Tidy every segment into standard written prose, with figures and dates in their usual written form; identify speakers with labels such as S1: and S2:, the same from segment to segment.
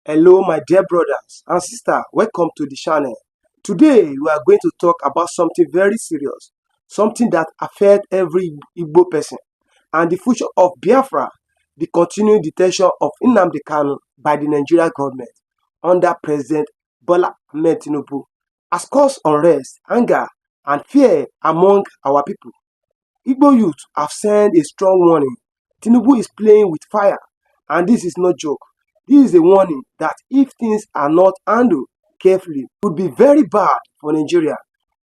S1: Hello, my dear brothers and sisters. Welcome to the channel. Today, we are going to talk about something very serious, something that affects every Igbo person, and the future of Biafra, the continued detention of Nnamdi Kanu by the Nigerian government under President Tinubu has caused unrest, anger, and fear among our people. Igbo youth have sent a strong warning. Tinubu is playing with fire, and this is no joke. This is a warning that if things are not handled carefully, it would be very bad for Nigeria.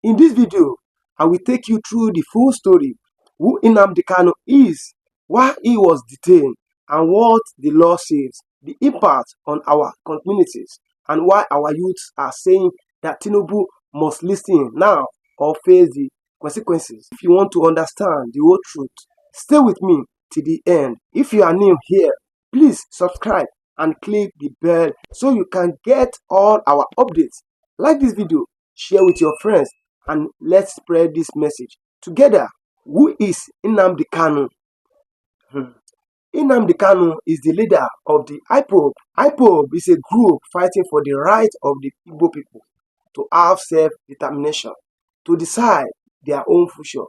S1: In this video, I will take you through the full story, who Nnamdi Kanu is, why he was detained, and what the law says, the impact on our communities, and why our youths are saying that Tinubu must listen now or face the consequences. If you want to understand the whole truth, stay with me till the end. If you are new here, please subscribe and click the bell so you can get all our updates. Like this video, share with your friends, and let's spread this message together. Who is Nnamdi Kanu? Nnamdi Kanu is the leader of the IPOB. IPOB is a group fighting for the right of the Igbo people to have self-determination, to decide their own future.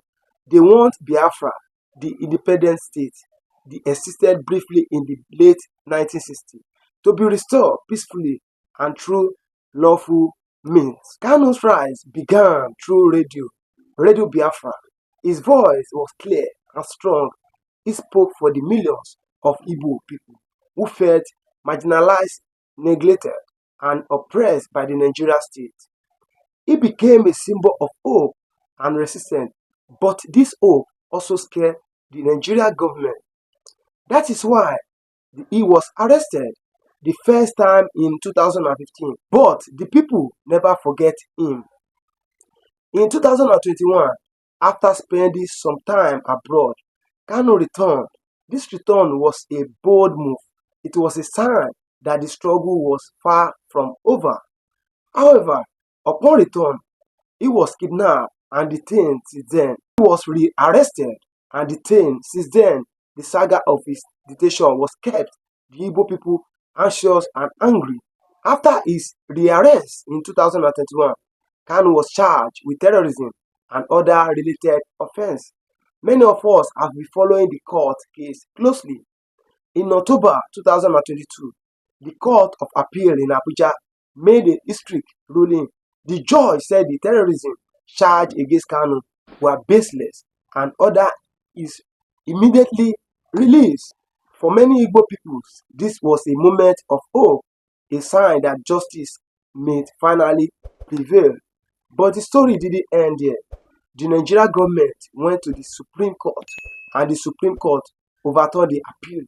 S1: They want Biafra, the independent state that existed briefly in the late 1960s, to be restored peacefully and through lawful means. Kanu's rise began through Radio Biafra. His voice was clear and strong. He spoke for the millions of Igbo people who felt marginalized, neglected, and oppressed by the Nigerian state. He became a symbol of hope and resistance, but this hope also scared the Nigerian government. That is why he was arrested the first time in 2015, but the people never forget him. In 2021, after spending some time abroad, Kanu returned. This return was a bold move. It was a sign that the struggle was far from over. However, upon return, he was kidnapped and detained since then. He was re-arrested and detained since then. The saga of his detention was kept the Igbo people anxious and angry. After his rearrest in 2021, Kanu was charged with terrorism and other related offenses. Many of us have been following the court case closely. In October 2022, the Court of Appeal in Abuja made a historic ruling. The judge said the terrorism charge against Kanu were baseless and ordered is immediately released. For many Igbo peoples, this was a moment of hope, a sign that justice may finally prevail. But the story didn't end there. The Nigerian government went to the Supreme Court, and the Supreme Court overturned the appeal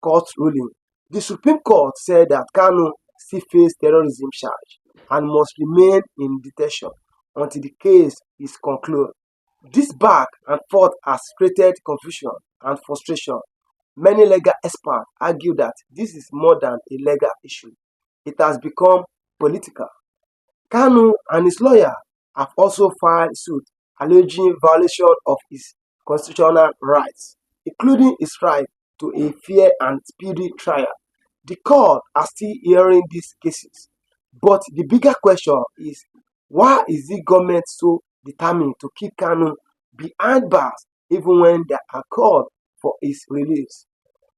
S1: court ruling. The Supreme Court said that Kanu still faces terrorism charge and must remain in detention until the case is concluded. This back and forth has created confusion and frustration. Many legal experts argue that this is more than a legal issue. It has become political. Kanu and his lawyer have also filed suit alleging violation of his constitutional rights, including his right to a fair and speedy trial. The court are still hearing these cases. But the bigger question is, why is the government so determined to keep Kanu behind bars even when there are calls for his release?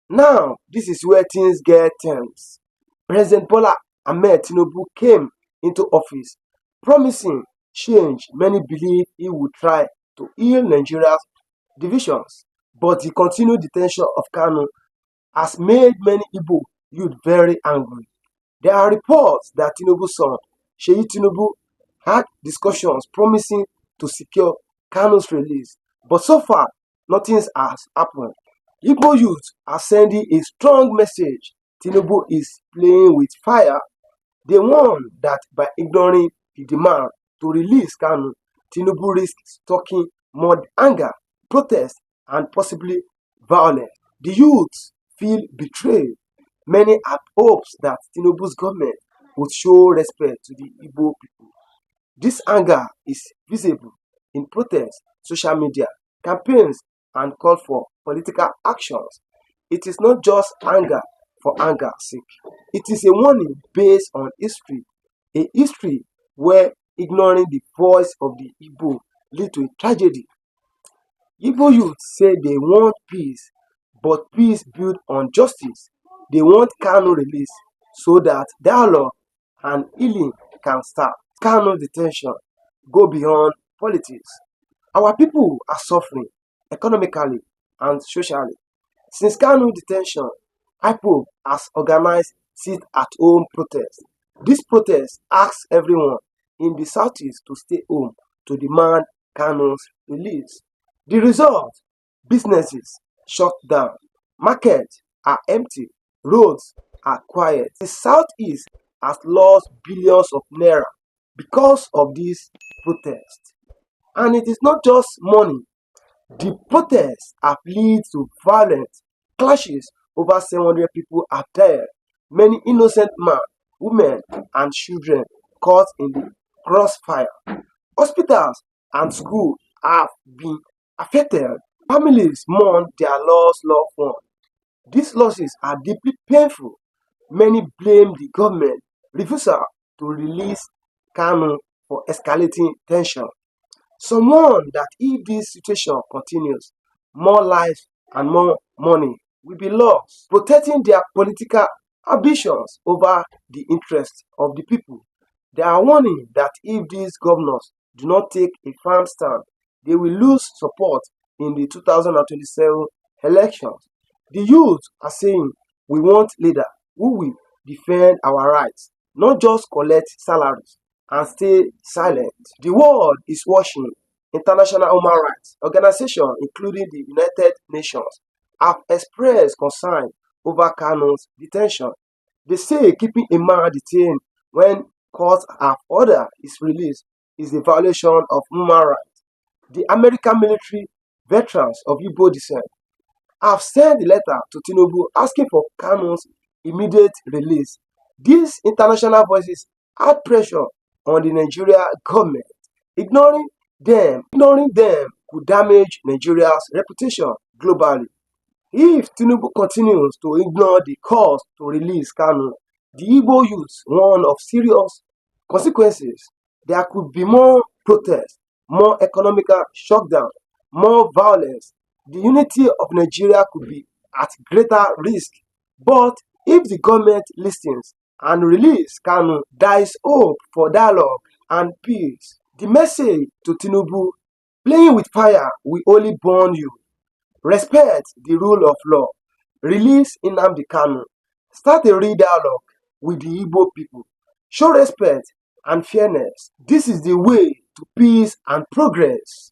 S1: Now, this is where things get tense. President Tinubu came into office promising change. Many believe he would try to heal Nigeria's divisions, but the continued detention of Kanu has made many Igbo youth very angry. There are reports that Tinubu's son, Sheyi Tinubu, had discussions promising to secure Kanu's release, but so far, nothing has happened. Igbo youth are sending a strong message. Tinubu is playing with fire. They warn that by ignoring the demand to release Kanu, Tinubu risks stoking more anger, protest, and possibly violence. The youth feel betrayed. Many have hopes that Tinubu's government would show respect to the Igbo people. This anger is visible in protests, social media, campaigns, and call for political actions. It is not just anger for anger's sake. It is a warning based on history, a history where ignoring the voice of the Igbo lead to a tragedy. Igbo youth say they want peace, but peace built on justice. They want Kanu release so that dialogue and healing can start. Kanu detention go beyond politics. Our people are suffering economically and socially. Since Kanu detention, IPOB has organized sit-at-home protests. This protest asks everyone in the southeast to stay home to demand Kanu's release. The result: businesses shut down, markets are empty, roads are quiet. The southeast has lost billions of naira because of this protest. And it is not just money. The protests have led to violent clashes. Over 700 people have died. Many innocent men, women, and children caught in the crossfire. Hospitals and schools have been affected. Families mourn their lost loved ones. These losses are deeply painful. Many blame the government refusal to release Kanu for escalating tension. Some warn that if this situation continues, more lives and more money will be lost, protecting their political ambitions over the interests of the people. They are warning that if these governors do not take a firm stand, they will lose support in the 2027 elections. The youth are saying we want leaders who will defend our rights, not just collect salaries and stay silent. The world is watching. International human rights organizations, including the United Nations, have expressed concern over Kanu's detention. They say keeping a man detained when courts have ordered his release is a violation of human rights. The American military veterans of Igbo descent have sent a letter to Tinubu asking for Kanu's immediate release. These international voices add pressure on the Nigeria government. Ignoring them could damage Nigeria's reputation globally. If Tinubu continues to ignore the calls to release Kanu, the Igbo youth warn of serious consequences. There could be more protests, more economical shutdown, more violence. The unity of Nigeria could be at greater risk. But if the government listens and release Kanu, there is hope for dialogue and peace. The message to Tinubu: playing with fire will only burn you. Respect the rule of law. Release Nnamdi Kanu. Start a real dialogue with the Igbo people. Show respect and fairness. This is the way to peace and progress.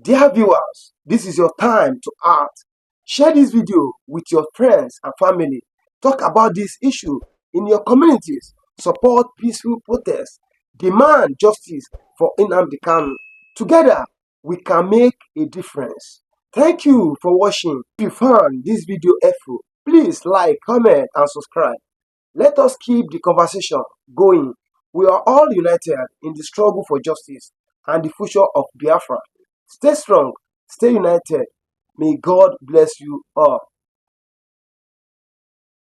S1: Dear viewers, this is your time to act. Share this video with your friends and family. Talk about this issue in your communities. Support peaceful protests. Demand justice for Nnamdi Kanu. Together, we can make a difference. Thank you for watching. If you found this video helpful, please like, comment, and subscribe. Let us keep the conversation going. We are all united in the struggle for justice and the future of Biafra. Stay strong, stay united. May God bless you all.